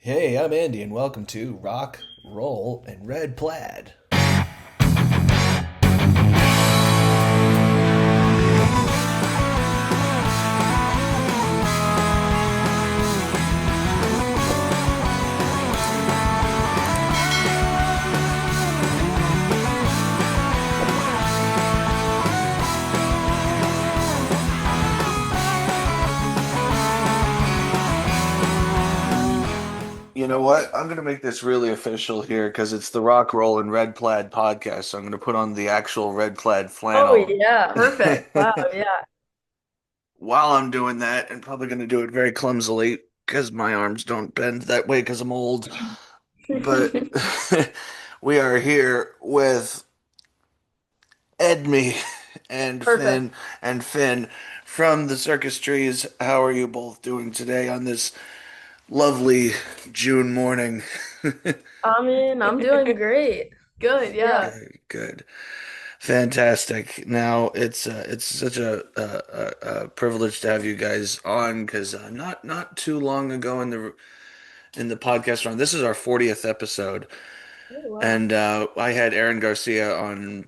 Hey, I'm Andy, and welcome to Rock, Roll, and Red Plaid. You know what? I'm going to make this really official here because it's the Rock, Roll, and Red Plaid podcast. So I'm going to put on the actual Red Plaid Oh flannel. yeah, perfect. Wow, yeah. While I'm doing that, and probably going to do it very clumsily because my arms don't bend that way because I'm old. But we are here with Edme and Perfect. Finn from the Circus Trees. How are you both doing today on this lovely June morning? I'm doing great. Good, Yeah. yeah. Good, good, fantastic. Now it's such a privilege to have you guys on because not too long ago in the podcast run, this is our 40th episode, Oh, wow. and I had Aaron Garcia on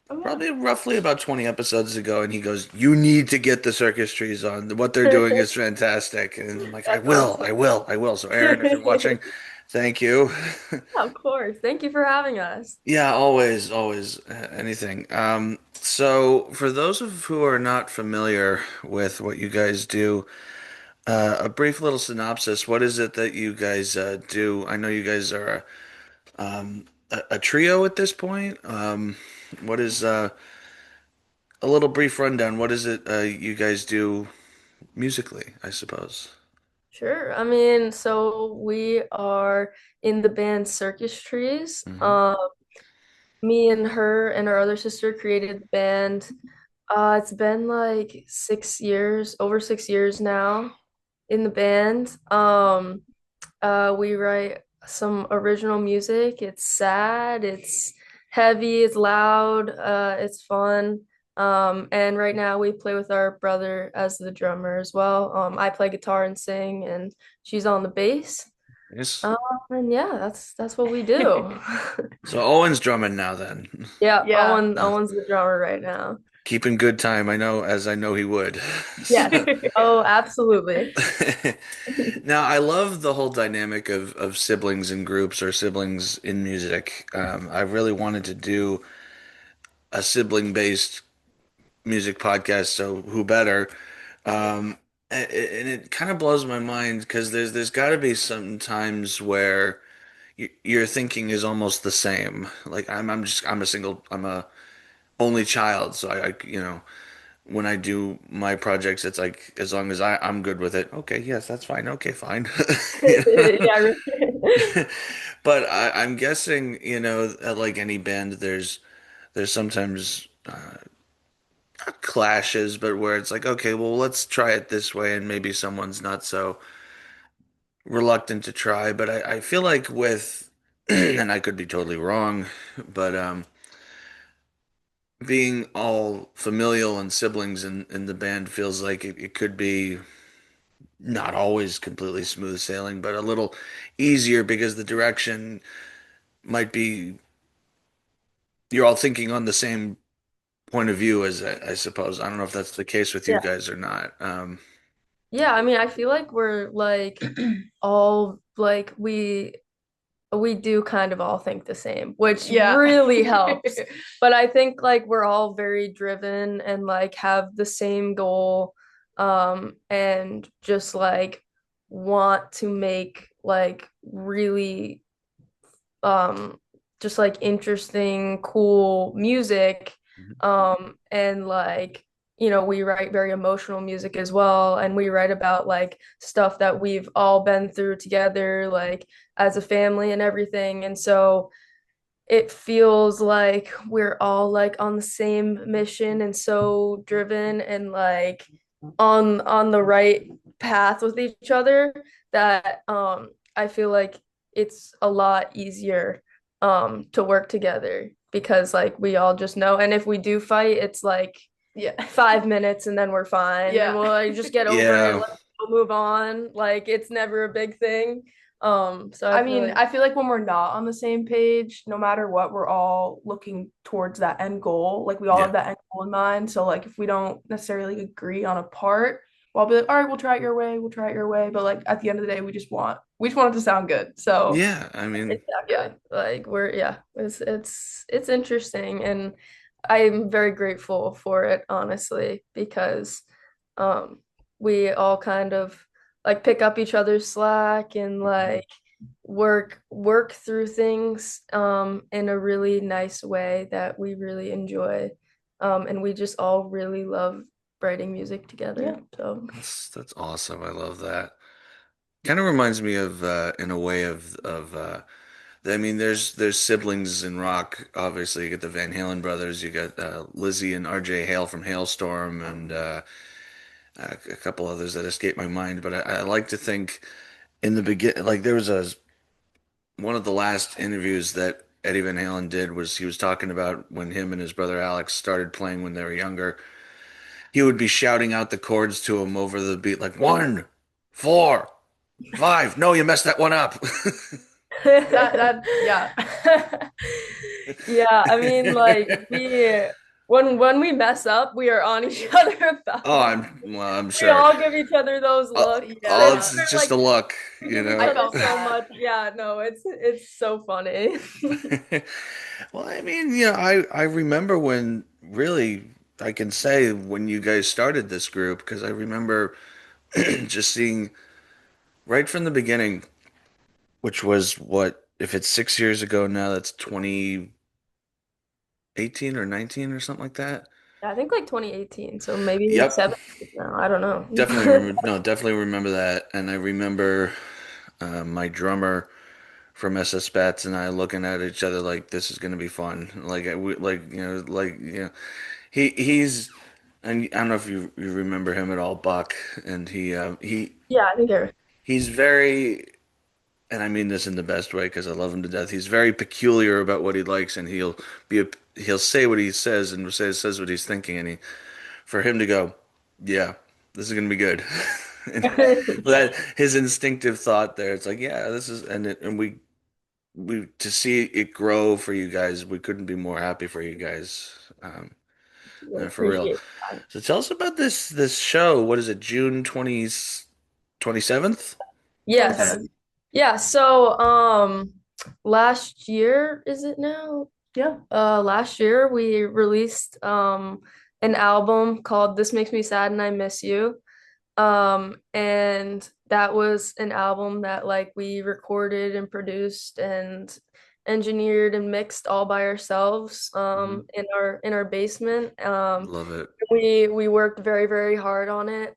Oh yeah. probably roughly about 20 episodes ago, and he goes, "You need to get the Circus Trees on. What they're doing is fantastic." And I'm like, "I That's will, awesome. I will, I will." So, Aaron, if you're watching, thank you. Of course. Thank you for having us. Yeah, always, always, anything. So for those of who are not familiar with what you guys do, a brief little synopsis. What is it that you guys do? I know you guys are a trio at this point. What is a little brief rundown? What is it you guys do musically, I suppose? Sure. So we are in the band Circus Trees. Hmm. Me and her and our other sister created the band. It's been like 6 years, over 6 years now in the band. We write some original music. It's sad, it's heavy, it's loud, it's fun. And right now we play with our brother as the drummer as well. I play guitar and sing, and she's on the bass. Yes. Um, and yeah, that's what we do. So Owen's drumming now then. Yeah, Yeah. Owen's the drummer right now. Keeping good time, I know, as I know he would. Yes. Oh, absolutely. Now, I love the whole dynamic of siblings in groups or siblings in music. I really wanted to do a sibling-based music podcast, so who better? And it kind of blows my mind because there's got to be some times where your thinking is almost the same. Like I'm a only child, so when I do my projects, it's like as long as I'm good with it. Okay, yes, that's fine. Okay, fine. You know? Yeah, really. But I'm guessing, like any band, there's sometimes not clashes, but where it's like, okay, well, let's try it this way, and maybe someone's not so reluctant to try. But I feel like with, and I could be totally wrong, but being all familial and siblings in the band feels like it could be not always completely smooth sailing, but a little easier because the direction might be you're all thinking on the same point of view as I suppose. I don't know if that's the case with you Yeah. guys or not. Yeah, I feel like we're like all like we do kind of all think the same, which Yeah. really helps. But I think like we're all very driven and like have the same goal, and just like want to make like really um just like interesting, cool music. And like, we write very emotional music as well, and we write about like stuff that we've all been through together, like as a family and everything. And so it feels like we're all like on the same mission and so driven and like on the right path with each other that I feel like it's a lot easier to work together because like we all just know, and if we do fight it's like Yeah. 5 minutes and then we're fine and Yeah. we'll like just get over it, yeah, like we'll move on, like it's never a big thing. So I I feel mean, like I feel like when we're not on the same page, no matter what, we're all looking towards that end goal. Like we all Yeah. have that end goal in mind. So like if we don't necessarily agree on a part, well, I'll be like, all right, we'll try it your way, we'll try it your way. But like at the end of the day, we just want it to sound good. So Yeah, I mean, yeah. exactly. Like we're yeah, it's interesting and I'm very grateful for it, honestly, because um we all kind of like pick up each other's slack and mhm. like work through things in a really nice way that we really enjoy. And we just all really love writing music together. Yeah. So That's awesome. I love that. Kind of reminds me of in a way of I mean, there's siblings in rock. Obviously, you get the Van Halen brothers. You got Lizzie and R.J. Hale from Hailstorm, and a couple others that escape my mind. But I like to think in the begin, like there was a one of the last interviews that Eddie Van Halen did was he was talking about when him and his brother Alex started playing when they were younger. He would be shouting out the chords to him over the beat, like 1, 4, 5. No, you messed that one up. That yeah. yeah, I mean, like we when we mess up, we are on each other about Oh, it. I'm We sure. all give each other those looks, All and Yeah. it's we're just like a look, we you give each I know. other felt so that. much. Yeah, no, it's so funny. Well, I mean, I remember when really I can say when you guys started this group because I remember just seeing right from the beginning, which was what if it's 6 years ago now, that's 2018 or 19 or something like that. Yeah, I think like 2018, so maybe Yep, 7 years now. I don't definitely know. remember. No, definitely remember that, and I remember my drummer from SS Bats and I looking at each other like this is gonna be fun. He's and I don't know if you remember him at all, Buck, and Yeah, I think you're. he's very, and I mean this in the best way because I love him to death. He's very peculiar about what he likes, and he'll say what he says and says what he's thinking, and he for him to go, yeah, this is gonna be good. And that his instinctive thought there, it's like, yeah, this is, and we to see it grow for you guys, we couldn't be more happy for you guys. For real. Appreciate that. So tell us about this show. What is it, June 27th? Yes. 27. Yeah, so last year is it now? Yeah. Last year we released an album called This Makes Me Sad and I Miss You. And that was an album that like we recorded and produced and engineered and mixed all by ourselves Hmm. in our basement. Love it. We worked very, very hard on it.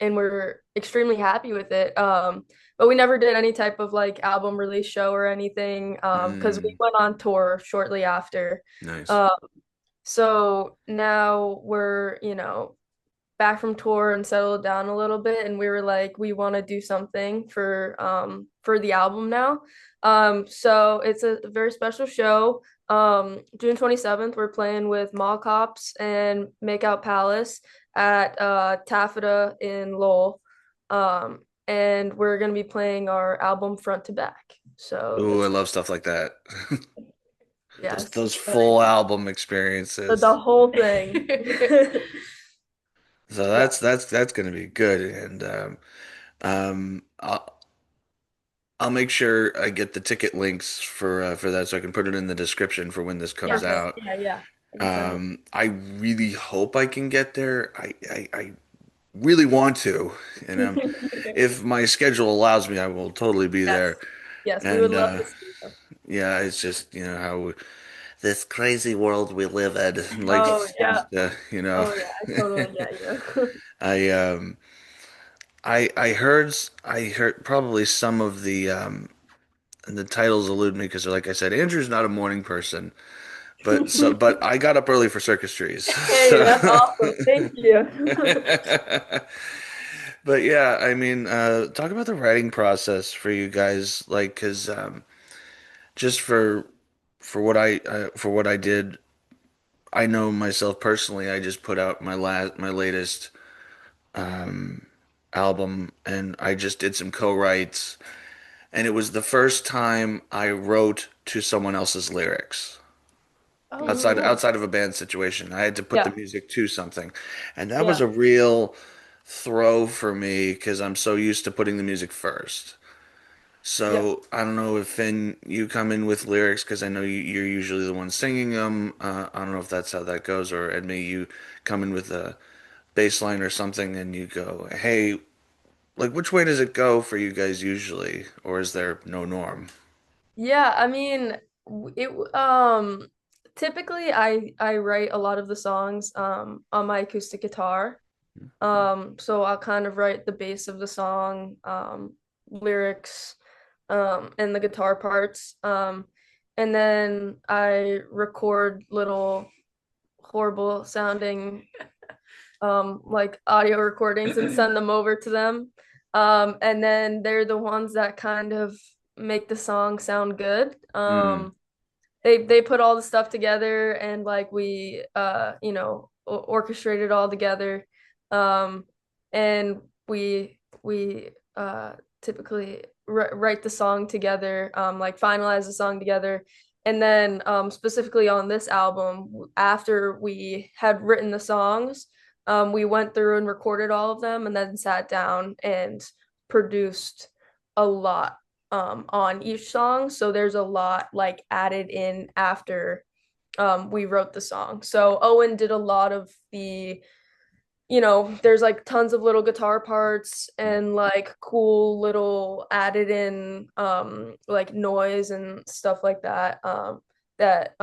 And we're extremely happy with it. But we never did any type of like album release show or anything because we Mm, went on tour shortly after. nice. Um, so now we're, back from tour and settled down a little bit and we were like we want to do something for the album now. So it's a very special show. June 27th we're playing with Mall Cops and Makeout Palace at Taffeta in Lowell. And we're going to be playing our album front to back. So Ooh, I it's love stuff like that. yes, Those very full fun. album The experiences. whole thing. So Yeah. that's gonna be good, and um, I'll make sure I get the ticket links for that so I can put it in the description for when this comes Perfect. out. Yeah, yeah. I can send it. I really hope I can get there. I really want to, and if my schedule allows me, I will totally be there. Yes. Yes, we would And love to see you. yeah, it's just how this crazy world we live in, like Oh yeah. Oh yeah, I totally get you. I I heard probably some of the titles elude me because like I said, Andrew's not a morning person, but I got up early for Circus Trees, Hey, so. that's awesome. Thank you. But yeah, I mean, talk about the writing process for you guys, like, because just for what I did, I know myself personally. I just put out my latest album, and I just did some co-writes, and it was the first time I wrote to someone else's lyrics. Oh, Mm, cool. Outside of a band situation. I had to put the yeah, music to something. And that was yeah, a real throw for me because I'm so used to putting the music first. yeah. So I don't know if Finn, you come in with lyrics because I know you're usually the one singing them. I don't know if that's how that goes, or Edme, you come in with a bass line or something and you go, hey, like which way does it go for you guys usually? Or is there no norm? Yeah, I mean, it typically I write a lot of the songs on my acoustic guitar. So I'll kind of write the bass of the song, lyrics, and the guitar parts. And then I record little horrible sounding like audio recordings and send them over to them. And then they're the ones that kind of make the song sound good. Mm, They put all the stuff together and like we orchestrate it all together. Um and we typically write the song together, like finalize the song together. And then specifically on this album, after we had written the songs, we went through and recorded all of them and then sat down and produced a lot on each song. So there's a lot like added in after we wrote the song. So Owen did a lot of the, there's like tons of little guitar parts and like cool little added in like noise and stuff like that that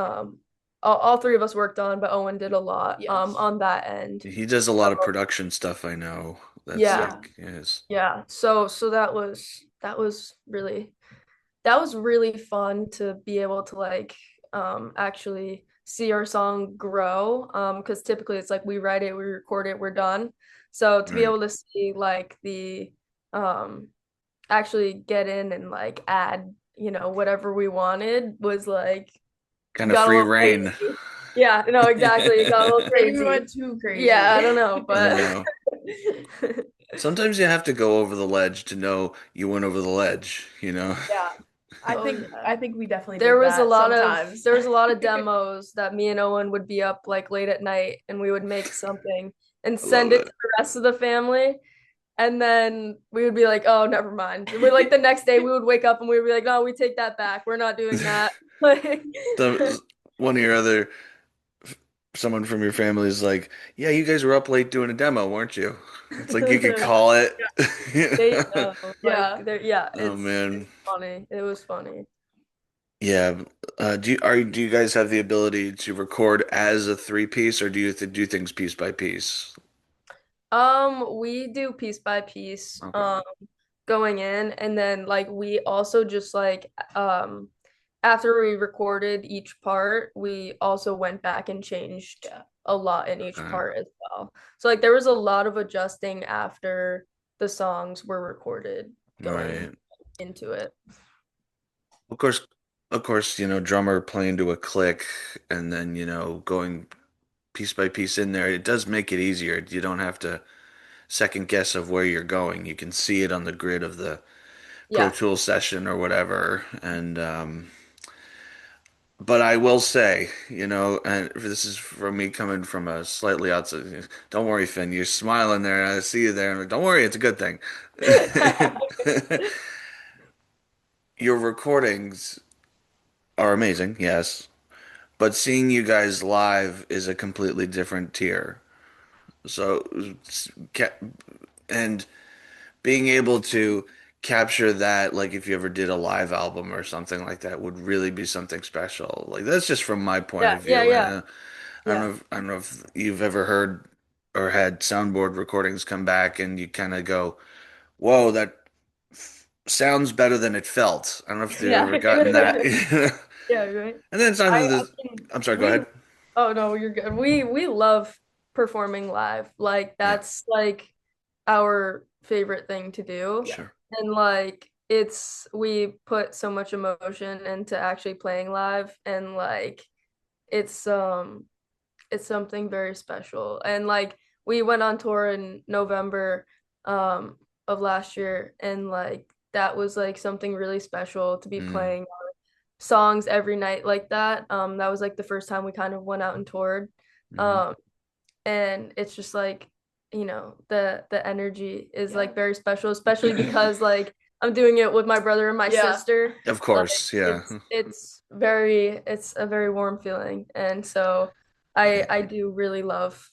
all three of us worked on, but Owen did a lot Yes. on that end. he does a lot of production stuff, I know. That's Yeah. Yeah. like his. Yeah. So that was really fun to be able to like actually see our song grow, because typically it's like we write it, we record it, we're done. So to be Right. able to see like the um actually get in and like add, whatever we wanted was like Kind of got a free little reign. crazy. Yeah, no, exactly. It got a little Maybe we crazy. went too Yeah, I crazy. don't know, I but know. Sometimes you have to go over the ledge to know you went over the ledge, you know? yeah. I Oh think yeah. I think we definitely did that sometimes. There was a lot of demos that me and Owen would be up like late at night and we would make something and I love send it it. to the rest of the family. And then we would be like, oh, never mind. We like the next day we would wake up and we would be like, no, we take that back. We're not doing that. Like The one of your other someone from your family is like, "Yeah, you guys were up late doing a demo, weren't you?" It's like you could call it. they know. Like Yeah. they're yeah, Oh it's man. funny. It was funny. Yeah. Do you guys have the ability to record as a three piece, or do you do things piece by piece? We do piece by piece, Okay. going in, and then like we also just like after we recorded each part, we also went back and changed Yeah. a lot in each Okay. part as well. So like there was a lot of adjusting after the songs were recorded going Right. into it. Of course, drummer playing to a click and then, going piece by piece in there, it does make it easier. You don't have to second guess of where you're going. You can see it on the grid of the Pro Yeah. Tools session or whatever. And but I will say, and this is from me coming from a slightly outside. Don't worry, Finn. You're smiling there. I see you there. And don't worry, it's a good thing. Your recordings are amazing, yes, but seeing you guys live is a completely different tier. So, and being able to capture that, like if you ever did a live album or something like that, would really be something special. Like that's just from my point Yeah, of yeah, view. yeah. And Yeah. I don't know if you've ever heard or had soundboard recordings come back and you kind of go, "Whoa, that sounds better than it felt." I don't know if you've Yeah. ever gotten that. Yeah, right. And then sometimes I this, mean, I'm sorry, go we ahead. oh no, you're good. We love performing live. Like Yeah, that's like our favorite thing to do. Yeah. sure. And like we put so much emotion into actually playing live, and like it's it's something very special. And like we went on tour in November um of last year, and like that was like something really special to be Mm, playing songs every night like that. That was like the first time we kind of went out and toured. mhm. Um, and it's just like, the energy is Yeah. like very special, especially because like I'm doing it with my brother and my Yeah. sister. Of Like course, yeah. it's a very warm feeling. And so I do really love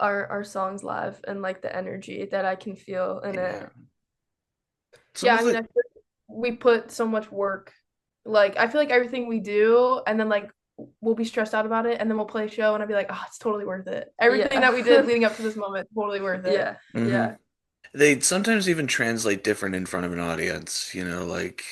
our songs live and like the energy that I can feel in Yeah. it. Some Yeah, of I mean, the I feel like we put so much work. Like, I feel like everything we do, and then like we'll be stressed out about it, and then we'll play a show, and I'll be like, oh, it's totally worth it. Everything Yeah. that we did leading up to this moment, totally worth it. Yeah. Mhm. Yeah. They sometimes even translate different in front of an audience, like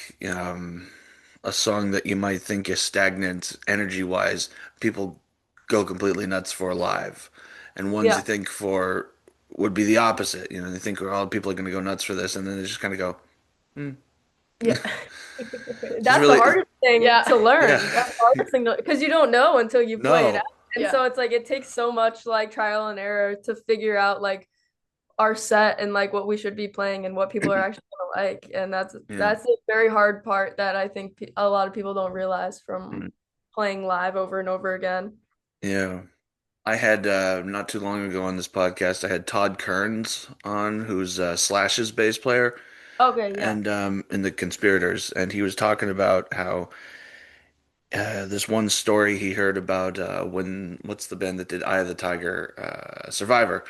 a song that you might think is stagnant energy wise, people go completely nuts for live. And ones you Yeah. think for would be the opposite. They think all people are going to go nuts for this, and then they just kind of go, hmm. Yeah. Just That's the really, hardest thing Yeah. to yeah, learn. That's the hardest thing because you don't know until you play it out. no, And Yeah. so it's like it takes so much like trial and error to figure out like our set and like what we should be playing and what people are actually gonna like. And that's yeah, that's a very hard part that I think a lot of people don't realize from mm, playing live over and over again. yeah. I had not too long ago on this podcast, I had Todd Kearns on, who's Slash's bass player, Okay, yeah. and in the Conspirators, and he was talking about how this one story he heard about when what's the band that did Eye of the Tiger, Survivor.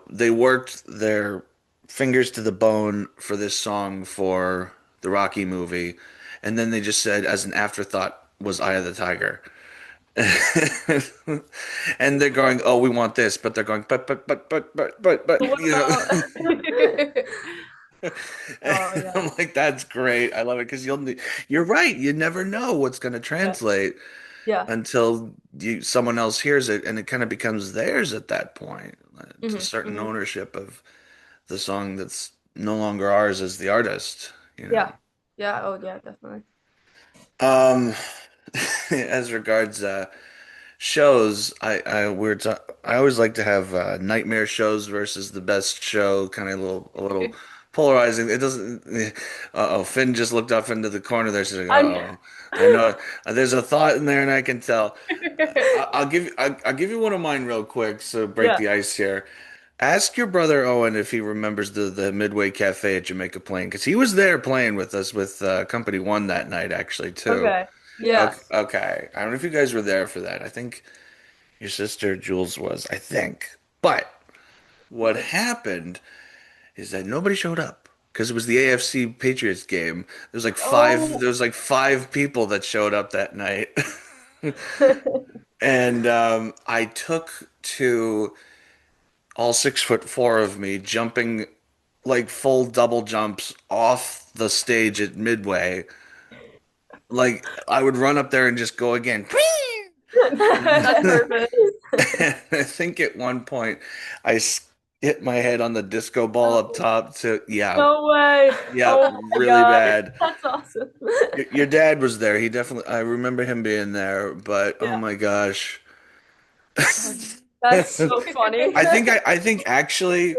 They worked their fingers to the bone for this song for the Rocky movie, and then they just said as an afterthought was Eye of the Tiger. And they're going, oh, we want this, but they're going, But what about And Oh yeah. I'm like, that's great. I love it because you're right. You never know what's going to Yeah. translate Yeah. until someone else hears it, and it kind of becomes theirs at that point. It's a Hmm. certain Hmm. ownership of the song that's no longer ours as the artist. Yeah. Yeah. Oh yeah, definitely. Um, as regards shows, I always like to have nightmare shows versus the best show, kind of a little polarizing. It doesn't. Uh-oh, Finn just looked off into the corner there, saying, I'm "Uh-oh, I know there's a thought in there, and I can tell." I'll give you one of mine real quick, so break Yeah. the ice here. Ask your brother Owen if he remembers the Midway Cafe at Jamaica Plain, because he was there playing with us with Company One that night, actually, too. Okay. Yeah. Okay, okay. I don't know if you guys were there for that. I think your sister Jules was, I think. But what happened is that nobody showed up because it was the AFC Patriots game. Oh. There was like five people that showed up that night. And I took to all 6'4" of me jumping like full double jumps off the stage at Midway. Like I would run up there and just go again. That's perfect. I think at one point I hit my head on the disco ball up No, top to, yeah, no way. yeah, Oh my really God. bad. That's awesome. Your dad was there. He definitely, I remember him being there, but oh Yeah. my gosh. That's so funny. I think actually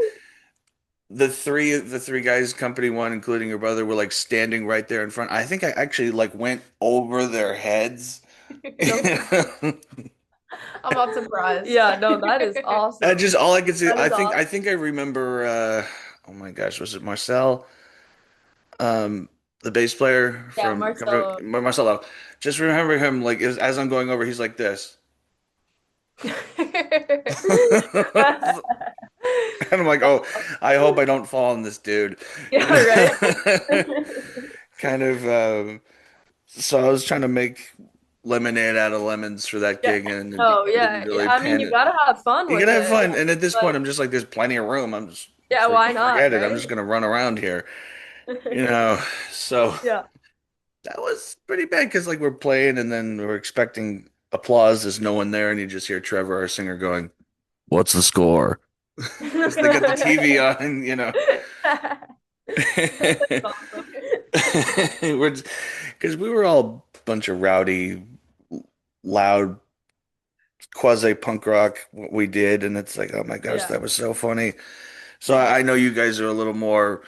the three guys, company one, including your brother, were like standing right there in front. I think I actually like went over their heads. No. I'm not surprised. Yeah, no, that is awesome. Just all I could see. That is I awesome. think I remember. Oh my gosh, was it Marcel? The bass player Yeah, from Marcelo. Marcelo. Just remember him like as I'm going over, he's like this, and I'm like, oh, I hope I don't fall on this dude. Yeah, right. Kind of. So I was trying to make lemonade out of lemons for that Yeah. gig, and it Oh, didn't yeah. really Yeah. I mean, pan you it. gotta have fun You with gotta have it. fun, and at this point, Like, I'm just like, there's plenty of room. I'm just yeah, why not, forget it. I'm right? just gonna run around here, you know. So Yeah. that was pretty bad because like we're playing, and then we're expecting applause. There's no one there, and you just hear Trevor, our singer, going, "What's the score?" Because they got the TV on. That's awesome. We're because we were all a bunch of rowdy, loud, quasi punk rock what we did, and it's like, oh my gosh, Yeah. that was so funny. So I know you guys are a little more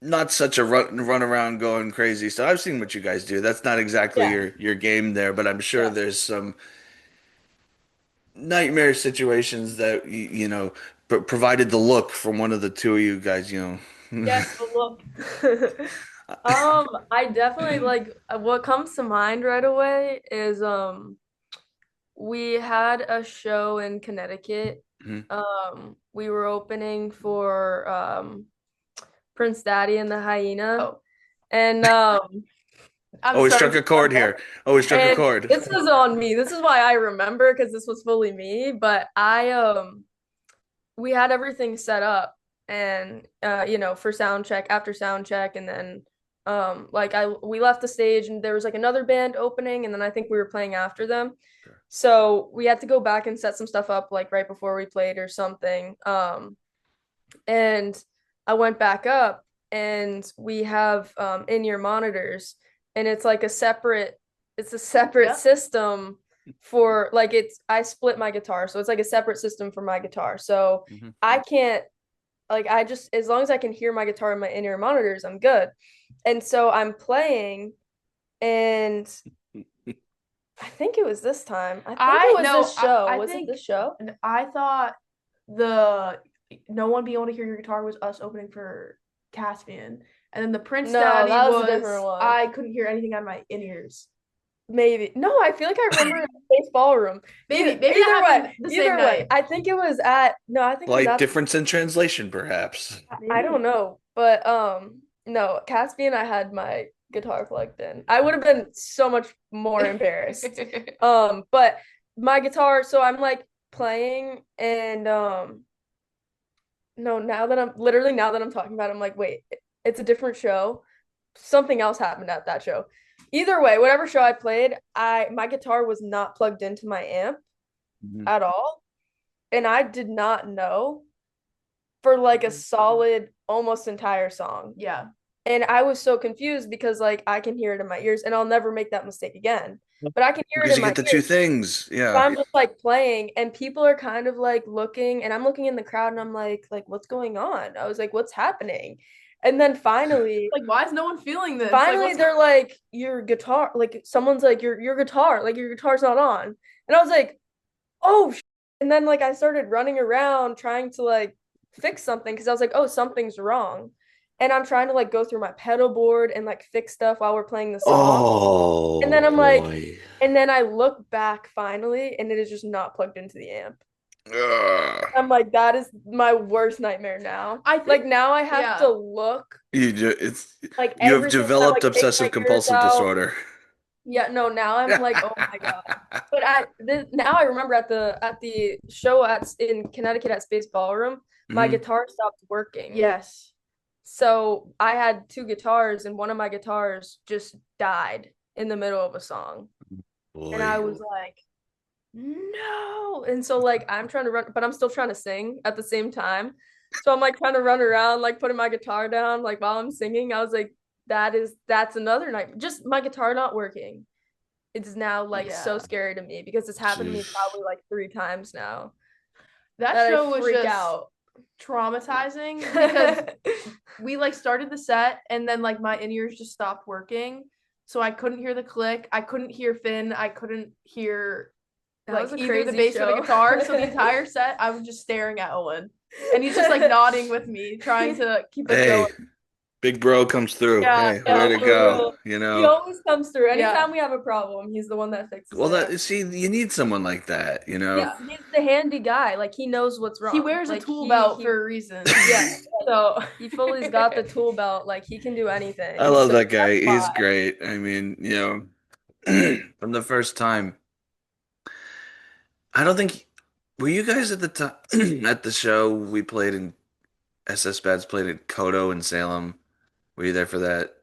not such a run around going crazy. So I've seen what you guys do. That's not exactly Yeah, your game there, but I'm sure yeah. there's some nightmare situations that provided the look from one of the two of you guys, Yes, but look. I definitely like what comes to mind right away is we had a show in Connecticut. Mhm. We were opening for Prince Daddy and the Hyena. Oh, And I'm Oh, we starting struck to a chord here. Oh, we struck a and chord. this was on me. This is why I remember because this was fully me, but I we had everything set up and for sound check after sound check and then like I we left the stage and there was like another band opening and then I think we were playing after them. So we had to go back and set some stuff up like right before we played or something. And I went back up and we have in-ear monitors and it's a separate Yep. system for like it's I split my guitar so it's like a separate system for my guitar so Mhm. I can't like I just as long as I can hear my guitar in my in-ear monitors I'm good and so I'm playing and I think it was this time I think it I was no, this show I was it think this show and I thought the no one being able to hear your guitar was us opening for Caspian. And then the Prince no Daddy that was a different was one I couldn't hear anything out of my in ears. maybe. No, I feel like I remember it at Space Ballroom. Maybe Either that way, happened the same either way. night. I think it was at no, I think it was Slight at difference in translation, perhaps. I Maybe. don't know. But no, Caspian I had my guitar plugged in. I would have been so much more embarrassed. But my guitar, so I'm like playing and no, now that I'm talking about it, I'm like, wait, it's a different show. Something else happened at that show. Either way, whatever show I played, I my guitar was not plugged into my amp Mhm. at all. And I did not know for like a solid almost entire song. Yeah. And I was so confused because like I can hear it in my ears and I'll never make that mistake again. But I can hear it Because in you my get the two ears. things. So Yeah. I'm just like playing and people are kind of like looking and I'm looking in the crowd and I'm like what's going on? I was like what's happening? And then Like, why is no one feeling this? Like, finally they're like your guitar like someone's like your guitar like your guitar's not on. And I was like, "Oh." And then like I started running around trying to like fix something because I was like, "Oh, something's wrong." And I'm trying to like go through my pedal board and like fix stuff while we're playing the song. And Oh then I'm like, boy. and then I look back finally, and it is just not plugged into the amp. Ugh. I'm like, that is my worst nightmare now. I Like think, now I have to yeah. look It's like you have every single time, developed like take obsessive my ears compulsive out. disorder. Yeah, no, now I'm like, oh my God. But now I remember at the show at in Connecticut at Space Ballroom, my Mhm. guitar stopped working. Yes. So I had two guitars, and one of my guitars just died in the middle of a song. And I Boy. was like, no. And so like I'm trying to run, but I'm still trying to sing at the same time. So I'm like trying to run around, like putting my guitar down, like while I'm singing. I was like, that's another night. Just my guitar not working. It's now like so Yeah. scary to me because it's happened to me Jeez. probably like 3 times now That that I show was freak just out. traumatizing because we like started the set and then like my in-ears just stopped working. So I couldn't hear the click. I couldn't hear Finn. I couldn't hear That like was a either the crazy bass or the show. guitar. So the entire set I was just staring at Owen. And he's just like nodding with me, trying to keep us going. Hey, big bro comes through. Yeah, Hey, way yeah, to for go. real. You He know. always comes through. Yeah. Anytime we have a problem, he's the one that fixes Well, it. that see, you need someone like that, you know. He's the handy guy. Like he knows what's He wrong. wears a Like tool he belt he for a reason. yeah. So He fully's got the tool belt. Like he can do I anything. love So that guy. that's He's why. great. I mean, from the first time, I don't think were you guys at the time at the show we played in SS Bats played at Kodo in Salem. Were you there for that?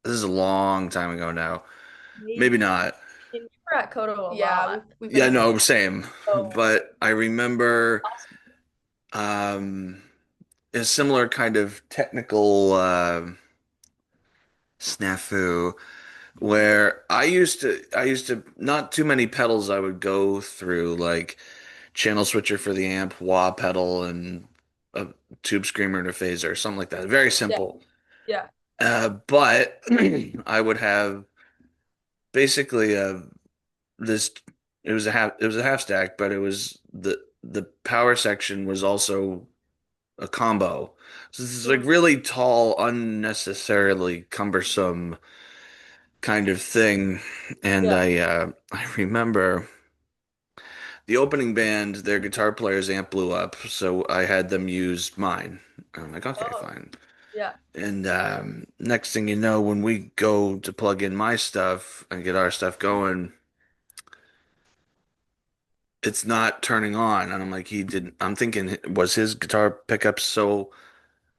This is a long time ago now. Maybe Maybe. not. And we were at Kodo a yeah, lot. we've been Yeah, to no, Salem. same. So But I remember um a similar kind of technical snafu where I used to not too many pedals I would go through like channel switcher for the amp, wah pedal and a tube screamer and a phaser, something like that. Very yeah, simple. Yeah. But I would have basically this. It was a half stack, but it was the power section was also a combo. So this is like Mhm. really tall, unnecessarily cumbersome kind of thing. And Yeah. I remember the opening band, their guitar player's amp blew up, so I had them use mine. I'm like, okay, Oh, fine. yeah. And next thing you know, when we go to plug in my stuff and get our stuff going, it's not turning on. And I'm like, he didn't. I'm thinking, was his guitar pickup so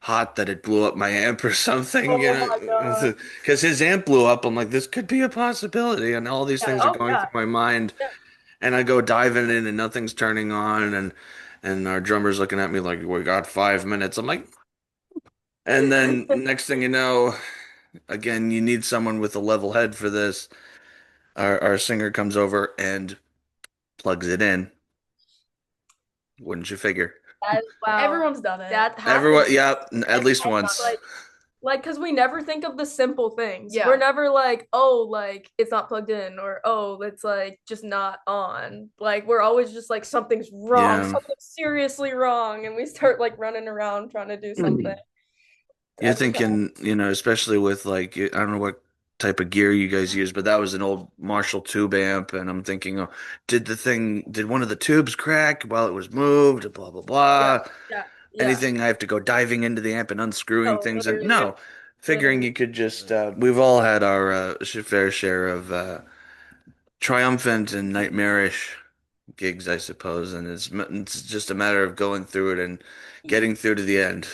hot that it blew up my amp or something? You Oh my know, God. because his amp blew up. I'm like, this could be a possibility. And all these Yeah. things are Oh going yeah. through my mind. Yeah. And I go diving in, and nothing's turning on. And our drummer's looking at me like, we got 5 minutes. I'm like, and then next thing you know, again, you need someone with a level head for this. Our singer comes over and plugs it in. Wouldn't you figure? That, wow. Everyone's done it. That Everyone, happens. yeah, at And least it's once. like because we never think of the simple things. Yeah. We're never like, oh, like it's not plugged in, or oh, it's like just not on. Like we're always just like something's wrong, Yeah. something's seriously wrong, and we start like running around trying to do something You're every time. thinking, especially with like, I don't know what type of gear you guys use, but that was an old Marshall tube amp, and I'm thinking, oh, did one of the tubes crack while it was moved? Blah blah Yeah, blah. yeah, yeah. Anything I have to go diving into the amp and unscrewing No, things, and literally, no, figuring literally. you could just, we've all had our fair share of triumphant and nightmarish gigs, I suppose, and it's just a matter of going through it and getting through to the end.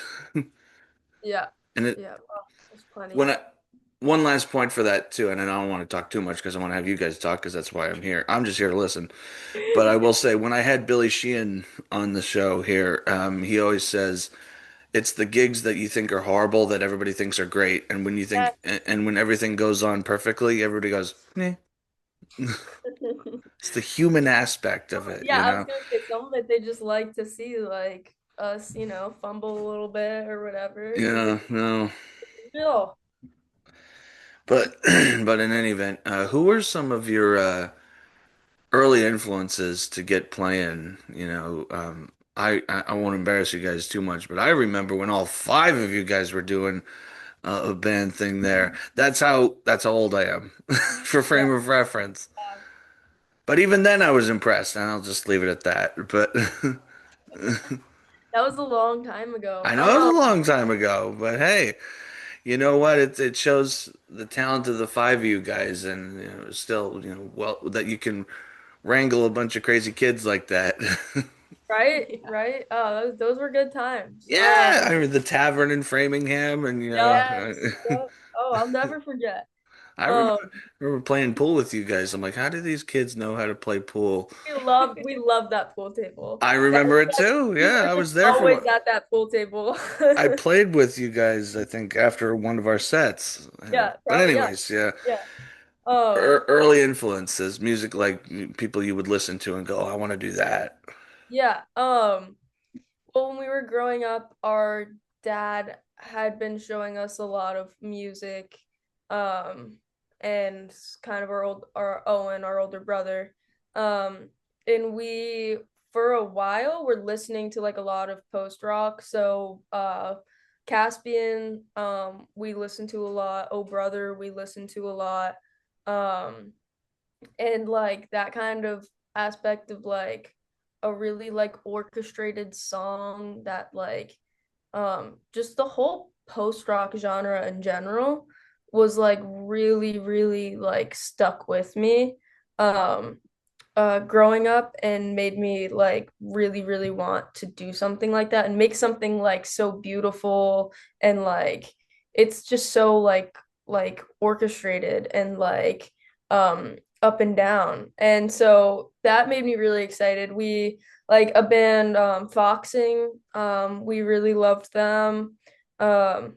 Yeah, And it yeah. Well, there's plenty. when I one last point for that too, and I don't want to talk too much because I want to have you guys talk because that's why I'm here. I'm just here to listen. But I will say, when I had Billy Sheehan on the show here, he always says it's the gigs that you think are horrible that everybody thinks are great, and when you Yeah. think and when everything goes on perfectly, everybody goes, "Meh." It's the human aspect of it, Yeah, you I was know? gonna say some of it they just like to see like us, fumble a little bit or whatever, because Yeah, it's no. real. But but in any event, who were some of your early influences to get playing? I won't embarrass you guys too much, but I remember when all five of you guys were doing a band thing there. That's how old I am for Yeah, frame of reference. But even then, I was impressed, and I'll just leave it at that. But that was a long time ago. I know it was a long time ago. But hey, you know what? It shows the talent of the five of you guys, and still, well, that you can wrangle a bunch of crazy kids like that. Right, Yeah. right. Oh, those were good times. Yeah, I mean the tavern in Framingham, and Yep, Yes. yep. Oh, I'll never forget. I Um, remember playing pool with you guys. I'm like, how do these kids know how to play pool? we loved that pool table. I That was remember it like too. we Yeah, were I just was there always for. at that pool table. I played with you guys, I think, after one of our sets. Yeah, But probably. Yeah, anyways, yeah, yeah. Um, early influences, music like people you would listen to and go, I want to do that. yeah. Well, when we were growing up, our dad had been showing us a lot of music, um, and kind of our Owen, our older brother, um, and we for a while were listening to like a lot of post rock. So, Caspian, we listened to a lot. Oh Brother, we listened to a lot, um, and like that kind of aspect of like a really like orchestrated song that like just the whole post rock genre in general was like really really like stuck with me um growing up and made me like really really want to do something like that and make something like so beautiful and like it's just so like orchestrated and like up and down. And so that made me really excited. We like a band Foxing, we really loved them. Um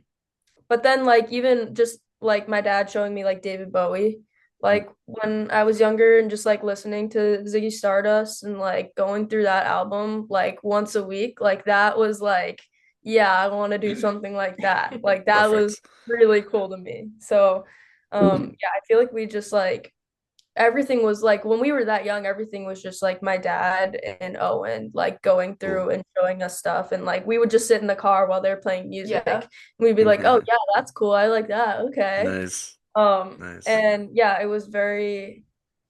but then like even just like my dad showing me like David Bowie, like when I was younger and just like listening to Ziggy Stardust and like going through that album like once a week, like that was like yeah, I want to do something like that. Like that was Perfect. really cool to me. So, yeah, I feel like we just like everything was like when we were that young, everything was just like my dad and Owen like going Cool. through and showing us stuff, and like we would just sit in the car while they're playing music. Yeah. And we'd be like, "Oh yeah, that's cool. I like that. Okay." Nice. Nice. And yeah, it was very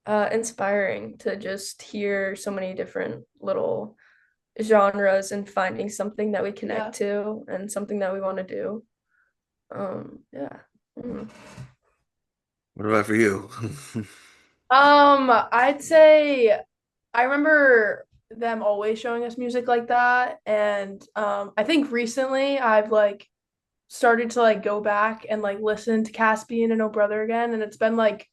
inspiring to just hear so many different little genres and finding something that we Yeah. connect to and something that we want to do. Yeah. Mhm. What about for you? I'd say I remember them always showing us music like that, and I think recently I've like started to like go back and like listen to Caspian and Oh Brother again, and it's been like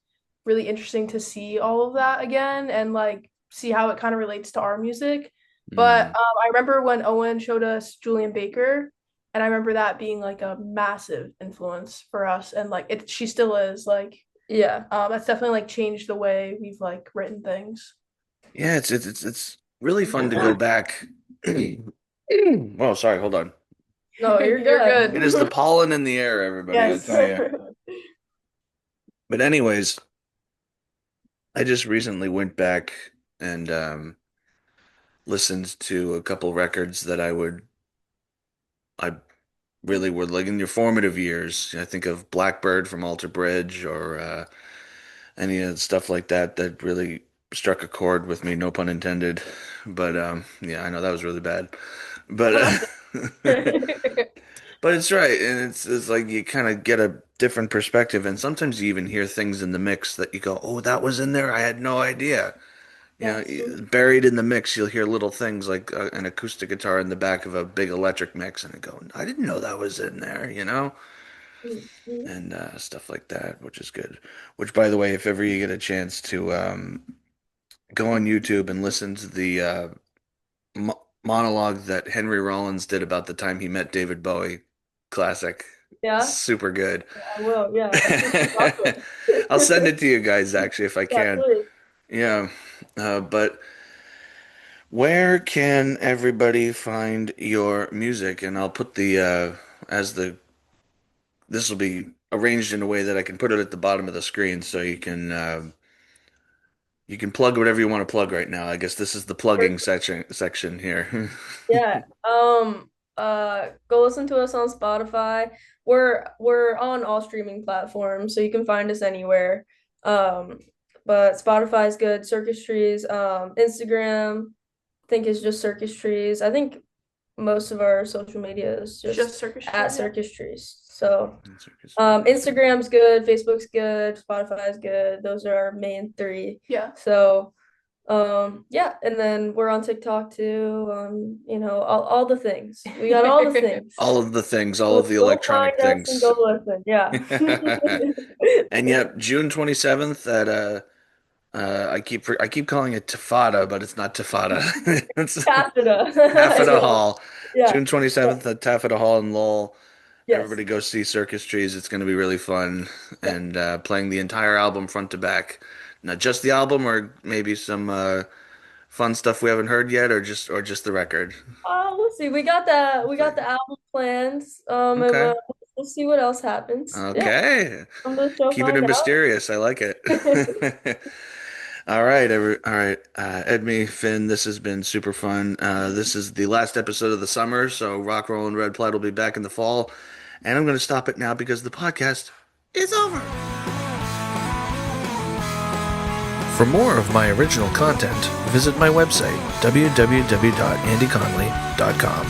really interesting to see all of that again and like see how it kind of relates to our music. But Mm. I remember when Owen showed us Julian Baker, and I remember that being like a massive influence for us, and like it, she still is like, Yeah. that's definitely like changed the way we've like written things. Yeah, it's really fun to go back. Oh, sorry, hold on. No, you're You're It is the good. pollen in the air, everybody, I Yes. tell you. But anyways, I just recently went back and listened to a couple records that I really were like in your formative years. I think of Blackbird from Alter Bridge or any of the stuff like that that really struck a chord with me, no pun intended. But yeah, I know that was really bad. But but it's right, and it's like you kind of get a different perspective, and sometimes you even hear things in the mix that you go, "Oh, that was in there. I had no idea." You know, Yes. buried in the mix, you'll hear little things like an acoustic guitar in the back of a big electric mix, and I go, "I didn't know that was in there," you know, and stuff like that, which is good. Which, by the way, if ever you get a chance to go on YouTube and listen to the monologue that Henry Rollins did about the time he met David Bowie, classic, Yeah, super good. I will. Yeah, as soon as we talk to I'll send him. it to you guys actually if I Yeah, can. please. Yeah, but where can everybody find your music? And I'll put the as the this will be arranged in a way that I can put it at the bottom of the screen so you can plug whatever you want to plug right now. I guess this is the plugging section here. Yeah. Go listen to us on Spotify. We're on all streaming platforms, so you can find us anywhere. Um, but Spotify is good. Circus Trees. Instagram, I think is just Circus Trees. I think most of our social media is just Just Circus at Trees, yeah. Circus Trees. So, Circus. Instagram's good, Facebook's good, Spotify's good. Those are our main three. Yeah. So, yeah, and then we're on TikTok too. All the things. We got all the things. All of the things, all of the Go find electronic us and things. go listen. Yeah. And yep, June 27th at I keep calling it Tafada, but it's not Tafada. It's Taffeta. I Taffeta know. Hall. Yeah. June Yeah. 27th at Taffeta Hall in Lowell. Yes. Everybody go see Circus Trees. It's going to be really fun. Yeah. And playing the entire album front to back. Not just the album or maybe some fun stuff we haven't heard yet or just the record. We'll see. We got the See. album plans. And Okay. we'll see what else happens. Yeah. Okay. Come to the show, Keeping it find out. mysterious. I like it. All right. Edme, Finn, this has been super fun. This is the last episode of the summer, so Rock, Roll, and Red Plaid will be back in the fall. And I'm going to stop it now because the podcast is over. For more of my original content, visit my website, www.andyconley.com.